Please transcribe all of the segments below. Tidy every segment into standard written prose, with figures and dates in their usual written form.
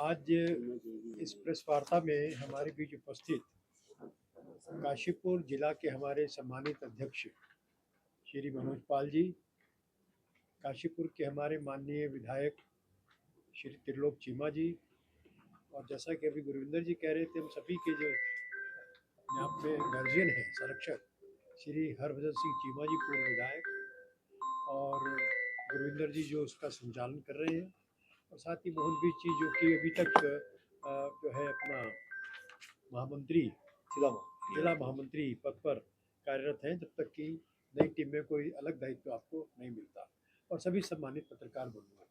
आज इस प्रेस वार्ता में हमारे बीच उपस्थित काशीपुर जिला के हमारे सम्मानित अध्यक्ष श्री मनोज पाल जी, काशीपुर के हमारे माननीय विधायक श्री त्रिलोक चीमा जी, और जैसा कि अभी गुरविंदर जी कह रहे थे, हम सभी के जो यहाँ पे गार्जियन हैं, संरक्षक श्री हरभजन सिंह चीमा जी, पूर्व विधायक, और गुरविंदर जी जो उसका संचालन कर रहे हैं, और साथ ही मोहन बीज जी जो कि अभी तक जो है अपना महामंत्री जिला महामंत्री पद पर कार्यरत हैं, जब तक कि नई टीम में कोई अलग दायित्व आपको नहीं मिलता, और सभी सम्मानित पत्रकार बंधु।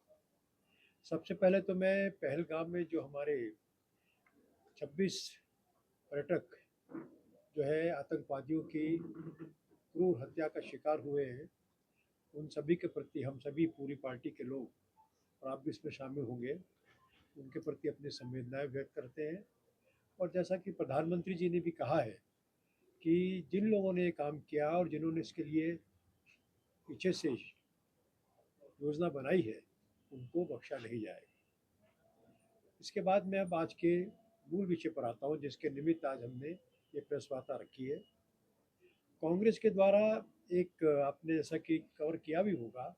सबसे पहले तो मैं पहलगाम में जो हमारे 26 पर्यटक जो है आतंकवादियों की क्रूर हत्या का शिकार हुए हैं, उन सभी के प्रति हम सभी पूरी पार्टी के लोग, और आप भी इसमें शामिल होंगे, उनके प्रति अपनी संवेदनाएं व्यक्त करते हैं। और जैसा कि प्रधानमंत्री जी ने भी कहा है कि जिन लोगों ने ये काम किया और जिन्होंने इसके लिए पीछे से योजना बनाई है, उनको बख्शा नहीं जाएगा। इसके बाद मैं अब आज के मूल विषय पर आता हूँ, जिसके निमित्त आज हमने ये प्रेस वार्ता रखी है। कांग्रेस के द्वारा एक, आपने जैसा कि कवर किया भी होगा,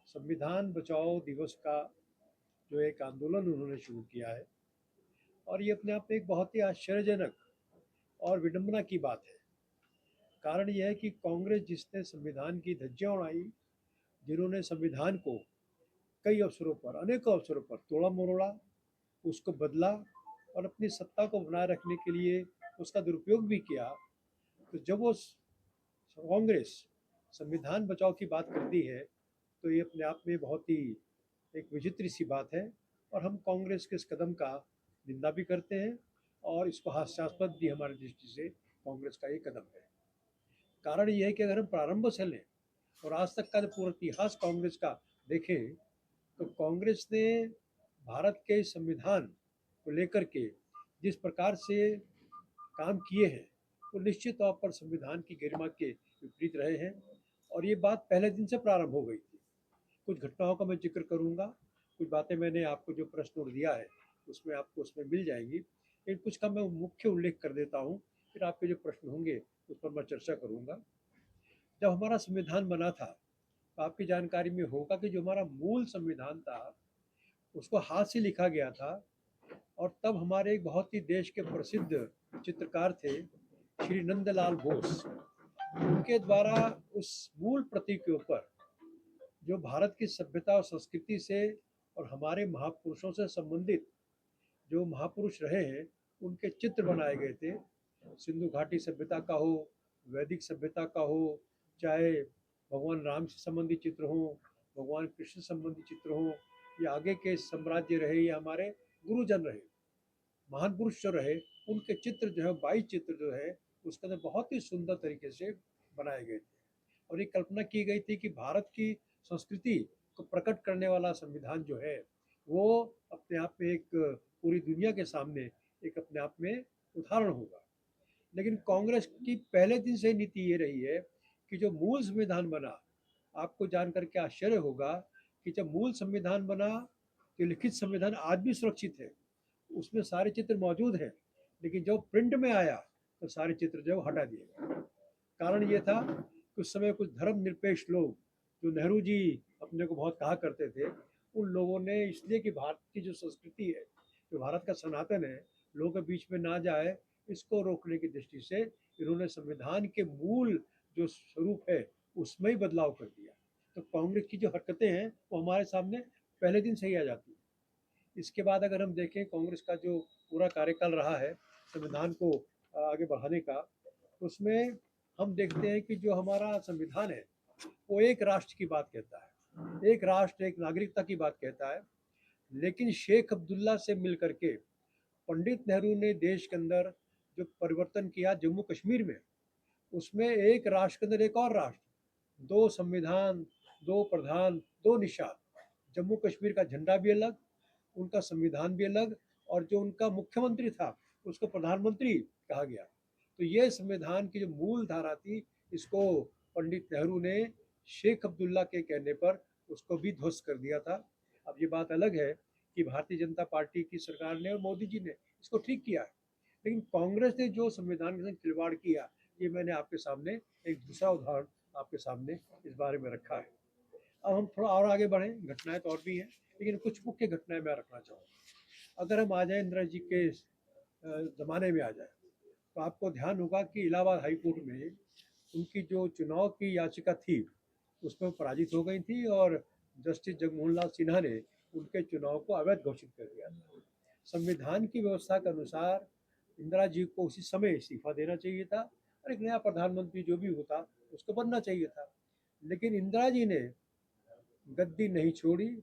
संविधान बचाओ दिवस का जो एक आंदोलन उन्होंने शुरू किया है, और ये अपने आप में एक बहुत ही आश्चर्यजनक और विडंबना की बात है। कारण यह है कि कांग्रेस जिसने संविधान की धज्जियां उड़ाई, जिन्होंने संविधान को कई अवसरों पर, अनेकों अवसरों पर तोड़ा मरोड़ा, उसको बदला और अपनी सत्ता को बनाए रखने के लिए उसका दुरुपयोग भी किया, तो जब वो कांग्रेस संविधान बचाओ की बात करती है, तो ये अपने आप में बहुत ही एक विचित्र सी बात है, और हम कांग्रेस के इस कदम का निंदा भी करते हैं, और इसको हास्यास्पद भी हमारी दृष्टि से कांग्रेस का ये कदम है। कारण यह है कि अगर हम प्रारंभ से लें और आज तक का जो पूरा इतिहास कांग्रेस का देखें, तो कांग्रेस ने भारत के संविधान को लेकर के जिस प्रकार से काम किए हैं, वो निश्चित तौर पर संविधान की गरिमा के विपरीत रहे हैं, और ये बात पहले दिन से प्रारंभ हो गई थी। कुछ घटनाओं का मैं जिक्र करूंगा, कुछ बातें मैंने आपको जो प्रश्न नोट दिया है उसमें आपको उसमें मिल जाएंगी, लेकिन कुछ का मैं मुख्य उल्लेख कर देता हूँ, फिर आपके जो प्रश्न होंगे उस पर मैं चर्चा करूंगा। जब हमारा संविधान बना था, तो आपकी जानकारी में होगा कि जो हमारा मूल संविधान था उसको हाथ से लिखा गया था, और तब हमारे एक बहुत ही देश के प्रसिद्ध चित्रकार थे श्री नंदलाल बोस, उनके द्वारा उस मूल प्रति के ऊपर जो भारत की सभ्यता और संस्कृति से और हमारे महापुरुषों से संबंधित जो महापुरुष रहे हैं, उनके चित्र बनाए गए थे। सिंधु घाटी सभ्यता का हो, वैदिक सभ्यता का हो, चाहे भगवान राम से संबंधित चित्र हो, भगवान कृष्ण से संबंधित चित्र हो, या आगे के साम्राज्य रहे, या हमारे गुरुजन रहे, महान पुरुष जो रहे, उनके चित्र जो है 22 चित्र जो है उसके अंदर बहुत ही सुंदर तरीके से बनाए गए थे, और ये कल्पना की गई थी कि भारत की संस्कृति को प्रकट करने वाला संविधान जो है वो अपने आप में एक पूरी दुनिया के सामने एक अपने आप में उदाहरण होगा। लेकिन कांग्रेस की पहले दिन से नीति ये रही है कि जो मूल संविधान बना, आपको जानकर के आश्चर्य होगा कि जब मूल संविधान बना, तो लिखित संविधान आज भी सुरक्षित है, उसमें सारे चित्र मौजूद हैं, लेकिन जब प्रिंट में आया तो सारे चित्र जो हटा दिए गए। कारण ये था कि उस समय कुछ धर्मनिरपेक्ष लोग, जो नेहरू जी अपने को बहुत कहा करते थे, उन लोगों ने इसलिए कि भारत की जो संस्कृति है, जो भारत का सनातन है, लोगों के बीच में ना जाए, इसको रोकने की दृष्टि से इन्होंने संविधान के मूल जो स्वरूप है उसमें ही बदलाव कर दिया। तो कांग्रेस की जो हरकतें हैं वो हमारे सामने पहले दिन से ही आ जाती है। इसके बाद अगर हम देखें कांग्रेस का जो पूरा कार्यकाल रहा है संविधान को आगे बढ़ाने का, उसमें हम देखते हैं कि जो हमारा संविधान है वो एक राष्ट्र की बात कहता है, एक राष्ट्र एक नागरिकता की बात कहता है, लेकिन शेख अब्दुल्ला से मिल करके पंडित नेहरू ने देश के अंदर जो परिवर्तन किया जम्मू कश्मीर में, उसमें एक राष्ट्र के अंदर एक और राष्ट्र, दो संविधान, दो प्रधान, दो निषाद, जम्मू कश्मीर का झंडा भी अलग, उनका संविधान भी अलग, और जो उनका मुख्यमंत्री था उसको प्रधानमंत्री कहा गया। तो ये संविधान की जो मूल धारा थी, इसको पंडित नेहरू ने शेख अब्दुल्ला के कहने पर उसको भी ध्वस्त कर दिया था। अब ये बात अलग है कि भारतीय जनता पार्टी की सरकार ने और मोदी जी ने इसको ठीक किया है। लेकिन कांग्रेस ने जो संविधान के संग खिलवाड़ किया, ये मैंने आपके सामने एक दूसरा उदाहरण आपके सामने इस बारे में रखा है। अब हम थोड़ा और आगे बढ़ें, घटनाएं तो और भी हैं, लेकिन कुछ मुख्य घटनाएं मैं रखना चाहूँगा। अगर हम आ जाए इंदिरा जी के ज़माने में आ जाए, तो आपको ध्यान होगा कि इलाहाबाद हाई कोर्ट में उनकी जो चुनाव की याचिका थी, उसमें वो पराजित हो गई थी और जस्टिस जगमोहन लाल सिन्हा ने उनके चुनाव को अवैध घोषित कर दिया था। संविधान की व्यवस्था के अनुसार इंदिरा जी को उसी समय इस्तीफा देना चाहिए था और एक नया प्रधानमंत्री जो भी होता उसको बनना चाहिए था। लेकिन इंदिरा जी ने गद्दी नहीं छोड़ी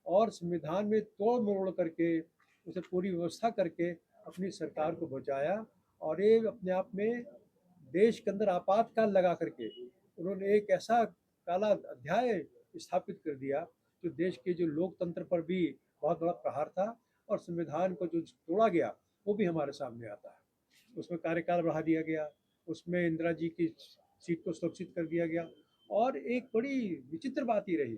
और संविधान में तोड़ मरोड़ करके उसे पूरी व्यवस्था करके अपनी सरकार को बचाया। और ये अपने आप में देश के अंदर आपातकाल लगा करके उन्होंने एक ऐसा काला अध्याय स्थापित कर दिया जो देश के जो लोकतंत्र पर भी बहुत बड़ा प्रहार था। और संविधान को जो तोड़ा गया वो भी हमारे सामने आता है। उसमें कार्यकाल बढ़ा दिया गया, उसमें इंदिरा जी की सीट को सुरक्षित कर दिया गया। और एक बड़ी विचित्र बात ये रही,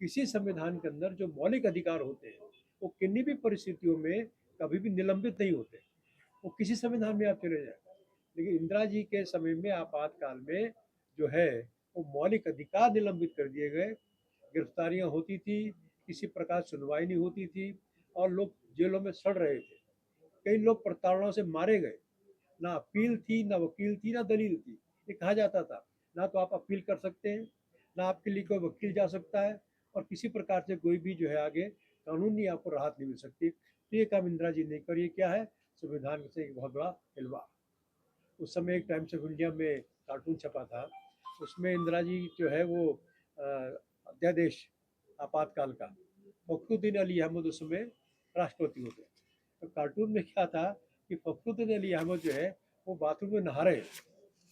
किसी संविधान के अंदर जो मौलिक अधिकार होते हैं वो किन्हीं भी परिस्थितियों में कभी भी निलंबित नहीं होते, वो किसी संविधान में आप चले जाए। लेकिन इंदिरा जी के समय में आपातकाल में जो है वो मौलिक अधिकार निलंबित कर दिए गए, गिरफ्तारियां होती थी, किसी प्रकार सुनवाई नहीं होती थी और लोग जेलों में सड़ रहे थे। कई लोग प्रताड़नाओं से मारे गए, ना अपील थी, ना वकील थी, ना दलील थी। ये कहा जाता था ना तो आप अपील कर सकते हैं, ना आपके लिए कोई वकील जा सकता है और किसी प्रकार से कोई भी जो है आगे कानूनी आपको राहत नहीं मिल सकती। तो ये काम इंदिरा जी ने करी। क्या है, संविधान से एक बहुत बड़ा खिलवाड़। उस समय एक टाइम्स ऑफ इंडिया में कार्टून छपा था, उसमें इंदिरा जी जो है वो अध्यादेश आपातकाल का, फखरुद्दीन अली अहमद उस समय राष्ट्रपति होते। तो कार्टून में क्या था कि फखरुद्दीन अली अहमद जो है वो बाथरूम में नहा रहे हैं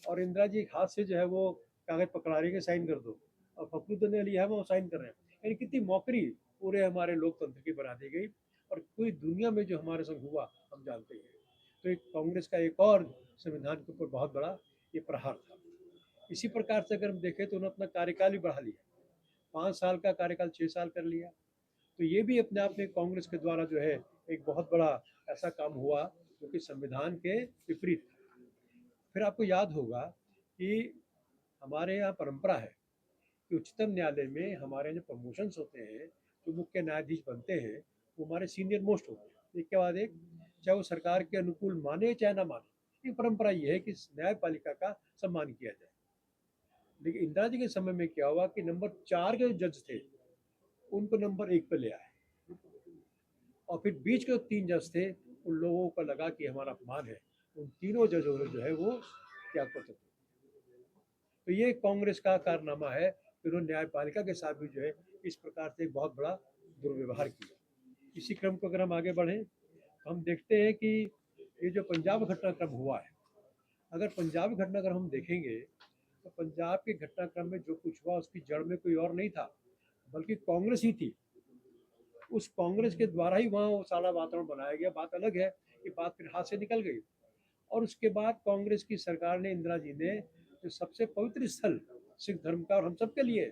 और इंदिरा जी हाथ से जो है वो कागज पकड़ा रही है, साइन कर दो, और फखरुद्दीन अली अहमद साइन कर रहे हैं। यानी कितनी मौकरी पूरे हमारे लोकतंत्र की बना दी गई। और पूरी दुनिया में जो हमारे संग हुआ हम जानते हैं। तो एक कांग्रेस का एक और संविधान के ऊपर बहुत बड़ा ये प्रहार था। इसी प्रकार से अगर हम देखें तो उन्होंने अपना कार्यकाल भी बढ़ा लिया, 5 साल का कार्यकाल 6 साल कर लिया। तो ये भी अपने आप में कांग्रेस के द्वारा जो है एक बहुत बड़ा ऐसा काम हुआ जो कि संविधान के विपरीत था। फिर आपको याद होगा कि हमारे यहाँ परंपरा है कि उच्चतम न्यायालय में हमारे जो प्रमोशंस होते हैं, जो मुख्य न्यायाधीश बनते हैं, वो हमारे सीनियर मोस्ट होते हैं, एक के बाद एक, चाहे वो सरकार के अनुकूल माने चाहे ना माने। ये परंपरा ये है कि न्यायपालिका का सम्मान किया जाए। लेकिन इंदिरा जी के समय में क्या हुआ कि नंबर 4 के जो जज थे उनको नंबर 1 पे ले आए और फिर बीच के जो 3 जज थे उन लोगों को लगा कि हमारा अपमान है, उन तीनों जजों ने जो है वो त्यागपत्र दे। तो ये कांग्रेस का कारनामा है कि उन्होंने न्यायपालिका के साथ भी जो है इस प्रकार से एक बहुत बड़ा दुर्व्यवहार किया। इसी क्रम को अगर हम आगे बढ़ें तो हम देखते हैं कि ये जो पंजाब घटनाक्रम हुआ है, अगर पंजाब घटनाक्रम हम देखेंगे तो पंजाब के घटनाक्रम में जो कुछ हुआ उसकी जड़ में कोई और नहीं था बल्कि कांग्रेस ही थी। उस कांग्रेस के द्वारा ही वहाँ वो सारा वातावरण बनाया गया। बात अलग है कि बात फिर हाथ से निकल गई और उसके बाद कांग्रेस की सरकार ने, इंदिरा जी ने, जो सबसे पवित्र स्थल सिख धर्म का और हम सबके लिए,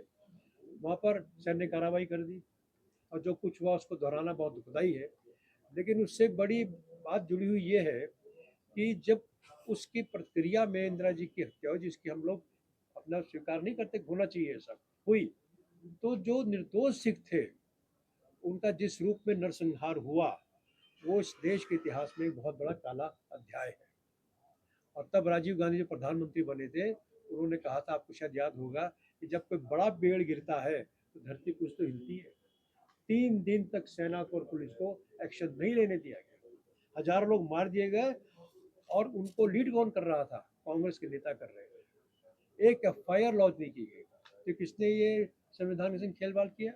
वहाँ पर सैन्य कार्रवाई कर दी। और जो कुछ हुआ उसको दोहराना बहुत दुखदाई है। लेकिन उससे बड़ी बात जुड़ी हुई ये है कि जब उसकी प्रक्रिया में इंदिरा जी की हत्या हुई, जिसकी हम लोग अपना स्वीकार नहीं करते, होना चाहिए सब हुई, तो जो निर्दोष सिख थे उनका जिस रूप में नरसंहार हुआ वो इस देश के इतिहास में एक बहुत बड़ा काला अध्याय है। और तब राजीव गांधी जो प्रधानमंत्री बने थे उन्होंने कहा था, आपको शायद याद होगा, कि जब कोई बड़ा पेड़ गिरता है तो धरती कुछ तो हिलती है। 3 दिन तक सेना को और पुलिस को एक्शन नहीं लेने दिया गया, हजारों लोग मार दिए गए और उनको लीड कौन कर रहा था, कांग्रेस के नेता कर रहे थे। एक एफआईआर लॉन्च नहीं की गई। तो किसने ये संविधान के संग खेलवाड़ किया?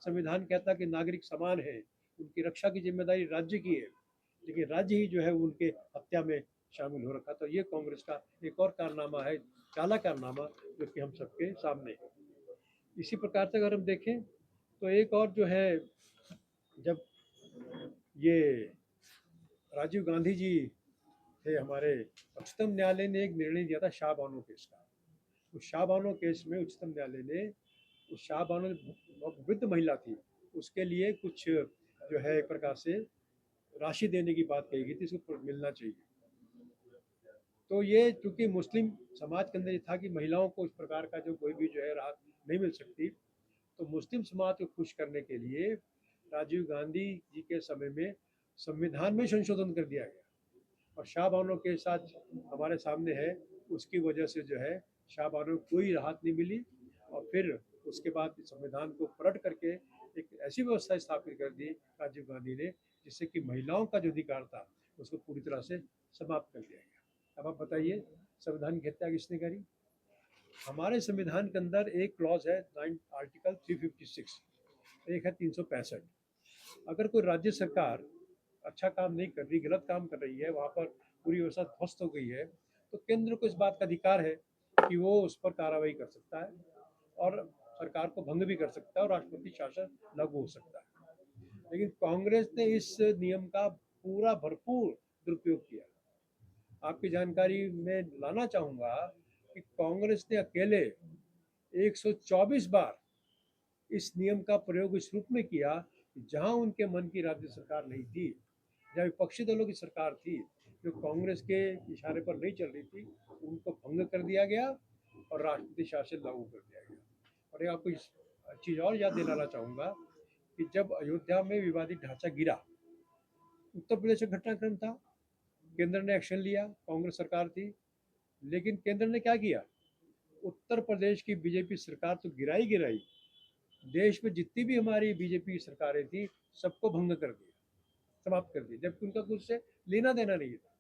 संविधान कहता कि नागरिक समान है, उनकी रक्षा की जिम्मेदारी राज्य की है, लेकिन राज्य ही जो है उनके हत्या में शामिल हो रखा। तो ये कांग्रेस का एक और कारनामा है, काला कारनामा, जो कि हम सबके सामने है। इसी प्रकार से अगर हम देखें तो एक और जो है, जब ये राजीव गांधी जी थे हमारे, उच्चतम न्यायालय ने एक निर्णय दिया था शाह बानो केस का। उस शाह बानो केस में उच्चतम न्यायालय ने, उस शाह बानो वृद्ध महिला थी, उसके लिए कुछ जो है एक प्रकार से राशि देने की बात कही गई थी, इसको मिलना चाहिए। तो ये चूंकि मुस्लिम समाज के अंदर ये था कि महिलाओं को इस प्रकार का जो कोई भी जो है राहत नहीं मिल सकती, तो मुस्लिम समाज को खुश करने के लिए राजीव गांधी जी के समय में संविधान में संशोधन कर दिया गया, और शाह बानो के साथ हमारे सामने है, उसकी वजह से जो है शाह बानो को कोई राहत नहीं मिली, और फिर उसके बाद संविधान को पलट करके एक ऐसी व्यवस्था स्थापित कर दी राजीव गांधी ने, जिससे कि महिलाओं का जो अधिकार था उसको पूरी तरह से समाप्त कर दिया गया। अब आप बताइए, संविधान की हत्या किसने करी? हमारे संविधान के अंदर एक क्लॉज है, आर्टिकल 356, एक है 365। अगर कोई राज्य सरकार अच्छा काम नहीं कर रही, गलत काम कर रही है, वहाँ पर पूरी व्यवस्था ध्वस्त हो गई है, तो केंद्र को इस बात का अधिकार है कि वो उस पर कार्रवाई कर सकता है और सरकार को भंग भी कर सकता है और राष्ट्रपति शासन लागू हो सकता है। लेकिन कांग्रेस ने इस नियम का पूरा भरपूर दुरुपयोग किया। आपकी जानकारी में लाना चाहूँगा कि कांग्रेस ने अकेले 124 बार इस नियम का प्रयोग इस रूप में किया कि जहां उनके मन की राज्य सरकार नहीं थी, जहाँ विपक्षी दलों की सरकार थी जो कांग्रेस के इशारे पर नहीं चल रही थी, उनको भंग कर दिया गया और राष्ट्रपति शासन लागू कर दिया गया। और एक आपको चीज़ और याद दिलाना चाहूँगा कि जब अयोध्या में विवादित ढांचा गिरा, उत्तर प्रदेश का घटनाक्रम था, केंद्र ने एक्शन लिया, कांग्रेस सरकार थी, लेकिन केंद्र ने क्या किया? उत्तर प्रदेश की बीजेपी सरकार तो गिराई गिराई, देश में जितनी भी हमारी बीजेपी की सरकारें थी सबको भंग कर दिया, समाप्त कर दिया, जबकि उनका कुछ से लेना देना नहीं था।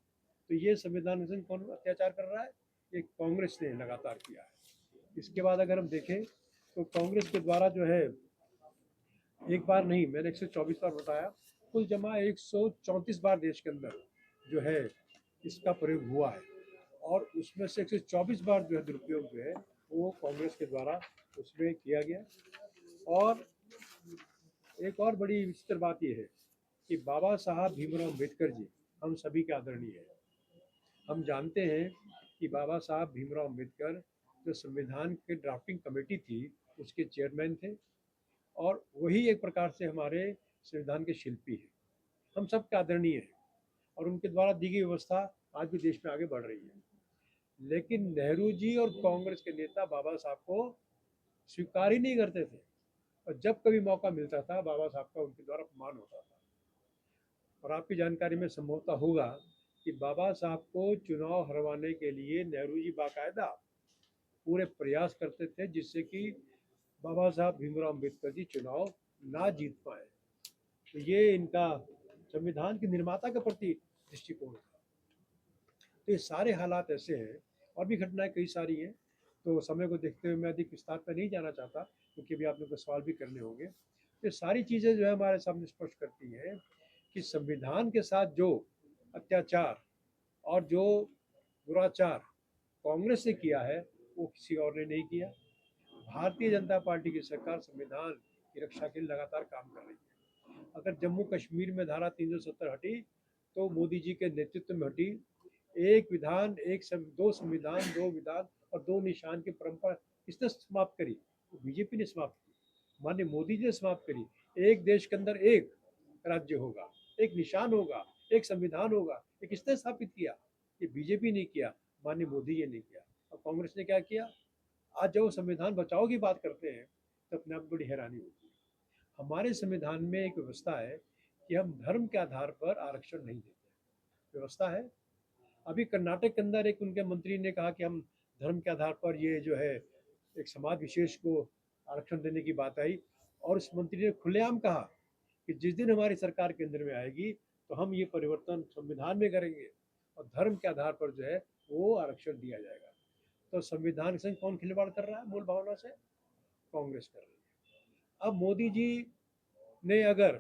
तो ये संविधान से कौन अत्याचार कर रहा है? ये कांग्रेस ने लगातार किया है। इसके बाद अगर हम देखें तो कांग्रेस के द्वारा जो है, एक बार नहीं, मैंने 124 बार बताया, कुल जमा 134 बार देश के अंदर जो है इसका प्रयोग हुआ है, और उसमें से 124 बार जो है दुरुपयोग जो है वो कांग्रेस के द्वारा उसमें किया गया। और एक और बड़ी विचित्र बात यह है कि बाबा साहब भीमराव अम्बेडकर जी हम सभी के आदरणीय हैं। हम जानते हैं कि बाबा साहब भीमराव अम्बेडकर जो संविधान के ड्राफ्टिंग कमेटी थी उसके चेयरमैन थे, और वही एक प्रकार से हमारे संविधान के शिल्पी हैं। हम सब के आदरणीय हैं और उनके द्वारा दी गई व्यवस्था आज भी देश में आगे बढ़ रही है। लेकिन नेहरू जी और कांग्रेस के नेता बाबा साहब को स्वीकार ही नहीं करते थे, और जब कभी मौका मिलता था बाबा साहब का उनके द्वारा अपमान होता था। और आपकी जानकारी में संभवतः होगा कि बाबा साहब को चुनाव हरवाने के लिए नेहरू जी बाकायदा पूरे प्रयास करते थे, जिससे कि बाबा साहब भीमराव अम्बेडकर जी चुनाव ना जीत पाए। तो ये इनका संविधान के निर्माता के प्रति दृष्टिकोण था। तो ये सारे हालात ऐसे हैं, और भी घटनाएं कई सारी हैं, तो समय को देखते हुए मैं अधिक विस्तार पर नहीं जाना चाहता, क्योंकि अभी आप लोग को सवाल भी करने होंगे। ये सारी चीज़ें जो है हमारे सामने स्पष्ट करती हैं कि संविधान के साथ जो अत्याचार और जो दुराचार कांग्रेस ने किया है वो किसी और ने नहीं किया। भारतीय जनता पार्टी की सरकार संविधान की रक्षा के लिए लगातार काम कर रही है। अगर जम्मू कश्मीर में धारा 370 हटी तो मोदी जी के नेतृत्व में हटी। एक विधान दो संविधान, दो विधान और दो निशान की परंपरा किसने समाप्त करी? तो बीजेपी ने समाप्त की, माननीय मोदी जी ने समाप्त करी। एक देश के अंदर एक राज्य होगा, एक निशान होगा, एक संविधान होगा, ये किसने स्थापित किया? ये बीजेपी ने किया, माननीय मोदी जी ने किया। और कांग्रेस ने क्या किया? आज जब वो संविधान बचाओ की बात करते हैं तो अपने आप बड़ी हैरानी होती है। हमारे संविधान में एक व्यवस्था है कि हम धर्म के आधार पर आरक्षण नहीं देते, व्यवस्था है। अभी कर्नाटक के अंदर एक उनके मंत्री ने कहा कि हम धर्म के आधार पर ये जो है एक समाज विशेष को आरक्षण देने की बात आई, और उस मंत्री ने खुलेआम कहा कि जिस दिन हमारी सरकार केंद्र में आएगी तो हम ये परिवर्तन संविधान में करेंगे और धर्म के आधार पर जो है वो आरक्षण दिया जाएगा। तो संविधान से कौन खिलवाड़ कर रहा है? मूल भावना से कांग्रेस कर रही है। अब मोदी जी ने अगर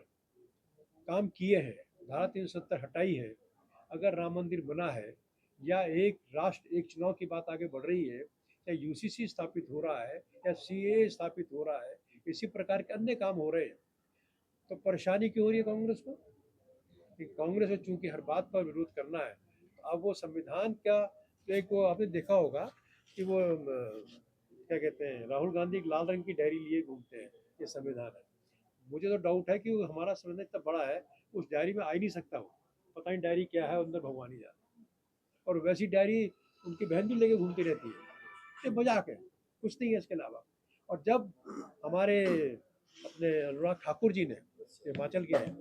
काम किए हैं, धारा 370 हटाई है, अगर राम मंदिर बना है, या एक राष्ट्र एक चुनाव की बात आगे बढ़ रही है, या यूसीसी स्थापित हो रहा है, या सीए स्थापित हो रहा है, इसी प्रकार के अन्य काम हो रहे हैं, तो परेशानी क्यों हो रही है कांग्रेस को? कि कांग्रेस को चूंकि हर बात पर विरोध करना है, अब वो संविधान का एक, वो आपने देखा होगा कि वो क्या कहते हैं, राहुल गांधी एक लाल रंग की डायरी लिए घूमते हैं, ये संविधान है। मुझे तो डाउट है कि वो हमारा संविधान इतना बड़ा है, उस डायरी में आ ही नहीं सकता वो। पता नहीं डायरी क्या है, अंदर भगवान ही जाने। और वैसी डायरी उनकी बहन भी लेके घूमती रहती है। ये मजाक है, कुछ नहीं है इसके अलावा। और जब हमारे अपने अनुराग ठाकुर जी ने, हिमाचल के हैं,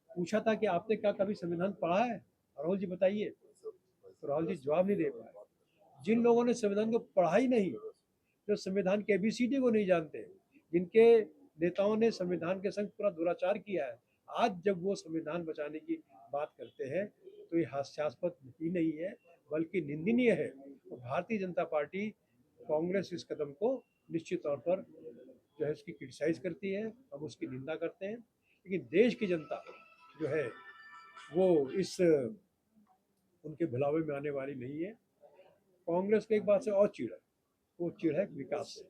पूछा था कि आपने क्या कभी संविधान पढ़ा है, राहुल जी बताइए, तो राहुल जी जवाब नहीं दे पाए। जिन लोगों ने संविधान को पढ़ा ही नहीं, जो संविधान के एबीसीडी को नहीं जानते, जिनके नेताओं ने संविधान के संग पूरा दुराचार किया है, आज जब वो संविधान बचाने की बात करते हैं तो ये हास्यास्पद ही नहीं है बल्कि निंदनीय है। तो भारतीय जनता पार्टी, कांग्रेस इस कदम को निश्चित तौर पर जो है उसकी क्रिटिसाइज करती है, हम उसकी निंदा करते हैं। लेकिन देश की जनता जो है वो इस उनके भुलावे में आने वाली नहीं है। कांग्रेस को एक बात से और चिढ़ है, वो चिढ़ है विकास से।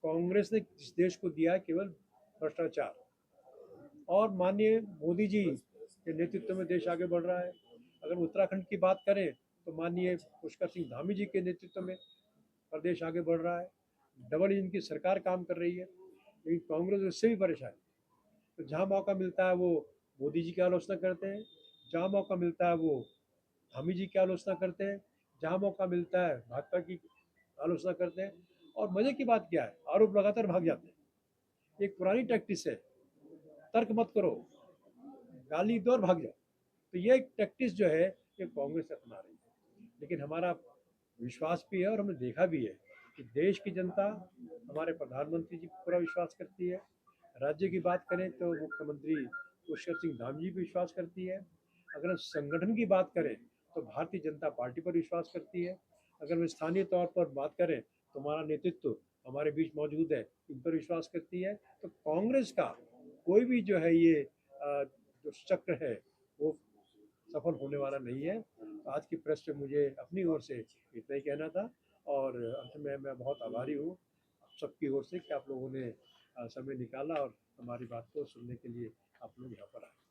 कांग्रेस ने इस देश को दिया है केवल भ्रष्टाचार, और माननीय मोदी जी के नेतृत्व में देश आगे बढ़ रहा है। अगर उत्तराखंड की बात करें तो माननीय पुष्कर सिंह धामी जी के नेतृत्व में प्रदेश आगे बढ़ रहा है। डबल इंजन की सरकार काम कर रही है, लेकिन कांग्रेस उससे भी परेशान है। तो जहाँ मौका मिलता है वो मोदी जी की आलोचना करते हैं, जहाँ मौका मिलता है वो धामी जी की आलोचना करते हैं, जहाँ मौका मिलता है भाजपा की आलोचना करते हैं। और मजे की बात क्या है, आरोप लगातार भाग जाते हैं। एक पुरानी टैक्टिस है, तर्क मत करो, गाली दो और भाग जाओ। तो ये एक टैक्टिस जो है ये कांग्रेस अपना रही है। लेकिन हमारा विश्वास भी है और हमने देखा भी है कि देश की जनता हमारे प्रधानमंत्री जी पर पूरा विश्वास करती है। राज्य की बात करें तो मुख्यमंत्री पुष्कर सिंह धामी जी पर विश्वास करती है। अगर हम संगठन की बात करें तो भारतीय जनता पार्टी पर विश्वास करती है। अगर हम स्थानीय तौर पर बात करें तो हमारा नेतृत्व हमारे बीच मौजूद है, इन पर विश्वास करती है। तो कांग्रेस का कोई भी जो है ये जो चक्र है वो सफल होने वाला नहीं है। आज की प्रेस में मुझे अपनी ओर से इतना ही कहना था, और अंत में मैं बहुत आभारी हूँ सबकी ओर से कि आप लोगों ने समय निकाला और हमारी बात को सुनने के लिए आप लोग यहाँ पर आए।